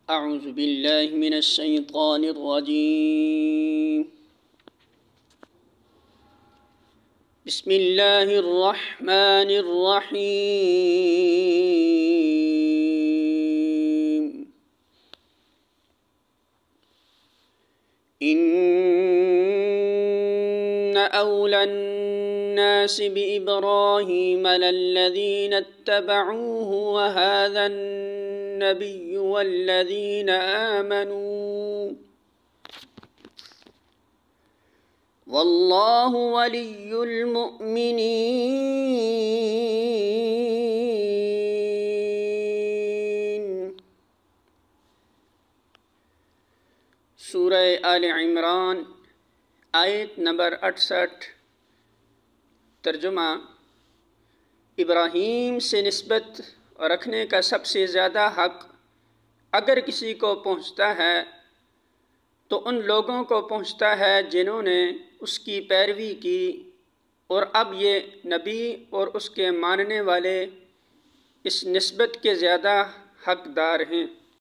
अऊज़ु बिल्लाहि मिनश शैतानिर रजीम। बिस्मिल्लाहिर रहमानिर रहीम। इन्ना औलन नासि बिइब्राहीम लल्लज़ीना इत्तबऊहु व हाज़न नबिय्यु वल्लज़ीना आमनू वल्लाहु वलियुल मुअमिनीन। सूरह आल इमरान आयत नंबर 68। तर्जुमा: इब्राहीम से निस्बत रखने का सबसे ज़्यादा हक़ अगर किसी को पहुँचता है तो उन लोगों को पहुँचता है जिन्होंने उसकी पैरवी की, और अब ये नबी और उसके मानने वाले इस निस्बत के ज़्यादा हक़दार हैं।